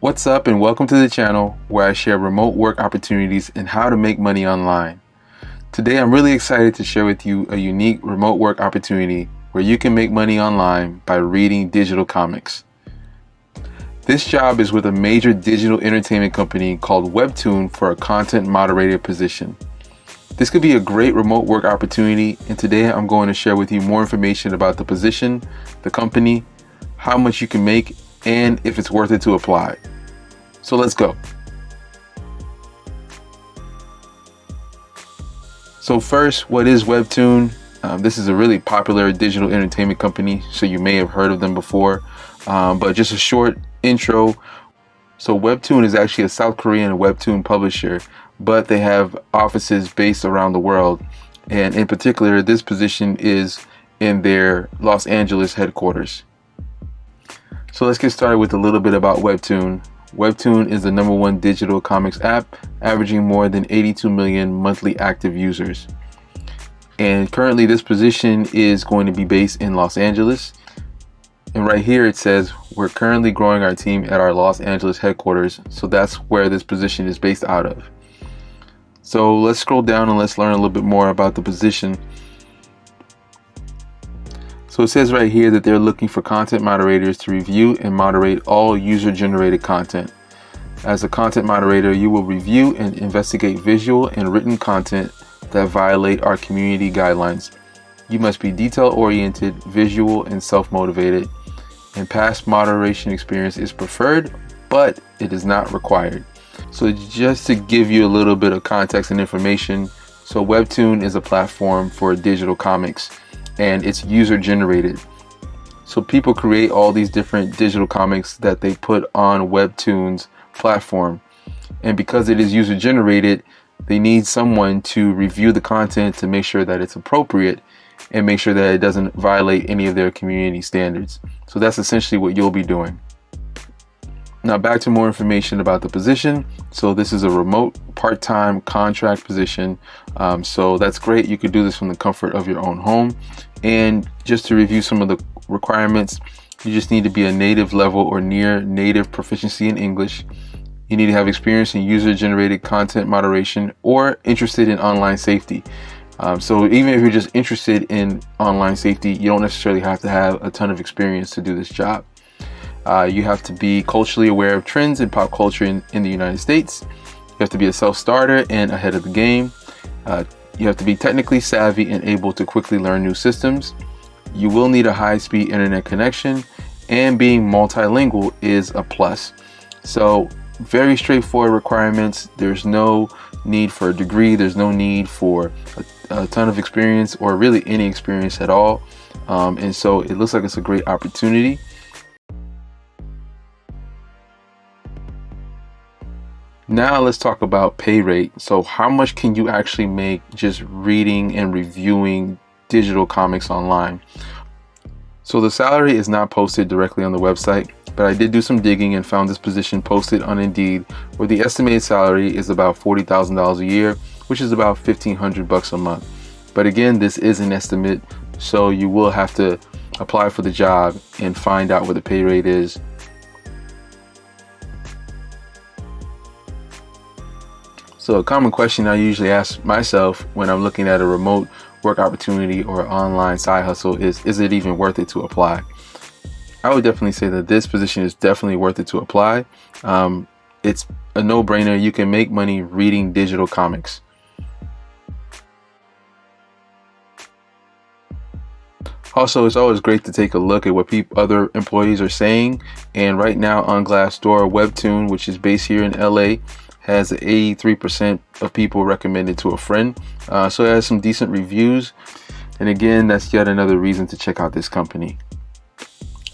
What's up and welcome to the channel where I share remote work opportunities and how to make money online. Today I'm really excited to share with you a unique remote work opportunity where you can make money online by reading digital comics. This job is with a major digital entertainment company called Webtoon for a content moderator position. This could be a great remote work opportunity, and today I'm going to share with you more information about the position, the company, how much you can make, and if it's worth it to apply. So let's go. So first, what is Webtoon? This is a really popular digital entertainment company, so you may have heard of them before, but just a short intro. So Webtoon is actually a South Korean webtoon publisher, but they have offices based around the world, and in particular this position is in their Los Angeles headquarters. So let's get started with a little bit about Webtoon. Webtoon is the #1 digital comics app, averaging more than 82 million monthly active users. And currently this position is going to be based in Los Angeles. And right here it says, we're currently growing our team at our Los Angeles headquarters. So that's where this position is based out of. So let's scroll down and let's learn a little bit more about the position. So it says right here that they're looking for content moderators to review and moderate all user-generated content. As a content moderator, you will review and investigate visual and written content that violate our community guidelines. You must be detail-oriented, visual, and self-motivated, and past moderation experience is preferred, but it is not required. So just to give you a little bit of context and information, so Webtoon is a platform for digital comics, and it's user generated. So people create all these different digital comics that they put on Webtoon's platform. And because it is user generated, they need someone to review the content to make sure that it's appropriate and make sure that it doesn't violate any of their community standards. So that's essentially what you'll be doing. Now back to more information about the position. So this is a remote part-time contract position. So that's great. You could do this from the comfort of your own home. And just to review some of the requirements, you just need to be a native level or near native proficiency in English. You need to have experience in user-generated content moderation or interested in online safety. So even if you're just interested in online safety, you don't necessarily have to have a ton of experience to do this job. You have to be culturally aware of trends in pop culture in the United States. You have to be a self-starter and ahead of the game. You have to be technically savvy and able to quickly learn new systems. You will need a high-speed internet connection, and being multilingual is a plus. So very straightforward requirements. There's no need for a degree. There's no need for a ton of experience or really any experience at all. And so it looks like it's a great opportunity. Now let's talk about pay rate. So how much can you actually make just reading and reviewing digital comics online? So the salary is not posted directly on the website, but I did do some digging and found this position posted on Indeed, where the estimated salary is about $40,000 a year, which is about $1,500 a month. But again, this is an estimate, so you will have to apply for the job and find out what the pay rate is. So a common question I usually ask myself when I'm looking at a remote work opportunity or online side hustle is it even worth it to apply? I would definitely say that this position is definitely worth it to apply. It's a no-brainer. You can make money reading digital comics. Also, it's always great to take a look at what other employees are saying. And right now on Glassdoor, Webtoon, which is based here in LA, has 83% of people recommended to a friend. So it has some decent reviews. And again, that's yet another reason to check out this company.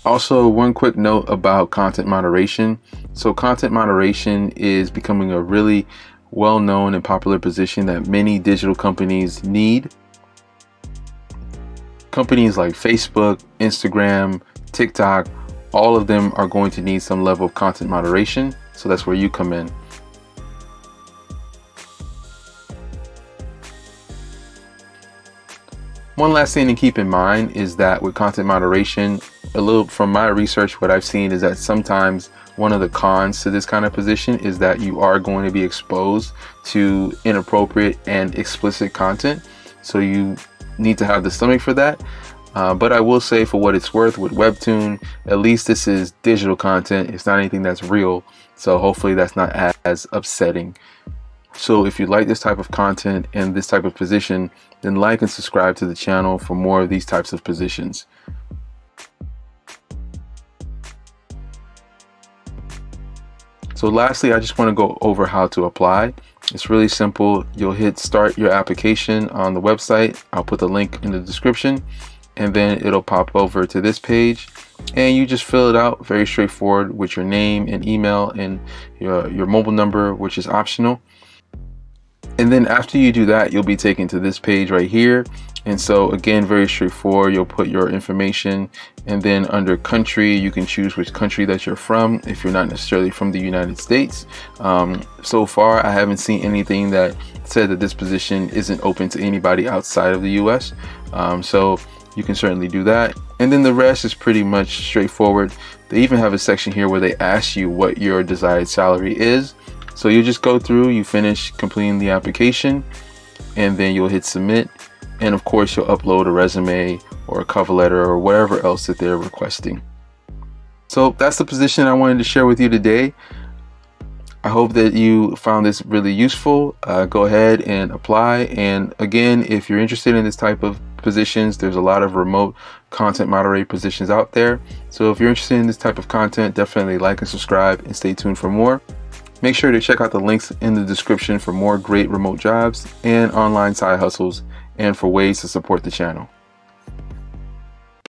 Also, one quick note about content moderation. So content moderation is becoming a really well-known and popular position that many digital companies need. Companies like Facebook, Instagram, TikTok, all of them are going to need some level of content moderation. So that's where you come in. One last thing to keep in mind is that with content moderation, a little from my research, what I've seen is that sometimes one of the cons to this kind of position is that you are going to be exposed to inappropriate and explicit content. So you need to have the stomach for that. But I will say, for what it's worth, with Webtoon, at least this is digital content. It's not anything that's real. So hopefully that's not as upsetting. So if you like this type of content and this type of position, then like and subscribe to the channel for more of these types of positions. So lastly, I just want to go over how to apply. It's really simple. You'll hit start your application on the website. I'll put the link in the description, and then it'll pop over to this page, and you just fill it out. Very straightforward, with your name and email and your mobile number, which is optional. And then after you do that, you'll be taken to this page right here. And so again, very straightforward. You'll put your information, and then under country, you can choose which country that you're from if you're not necessarily from the United States. So far, I haven't seen anything that said that this position isn't open to anybody outside of the US. So you can certainly do that. And then the rest is pretty much straightforward. They even have a section here where they ask you what your desired salary is. So you just go through, you finish completing the application, and then you'll hit submit. And of course, you'll upload a resume or a cover letter or whatever else that they're requesting. So that's the position I wanted to share with you today. I hope that you found this really useful. Go ahead and apply. And again, if you're interested in this type of positions, there's a lot of remote content moderator positions out there. So if you're interested in this type of content, definitely like and subscribe, and stay tuned for more. Make sure to check out the links in the description for more great remote jobs and online side hustles, and for ways to support the channel.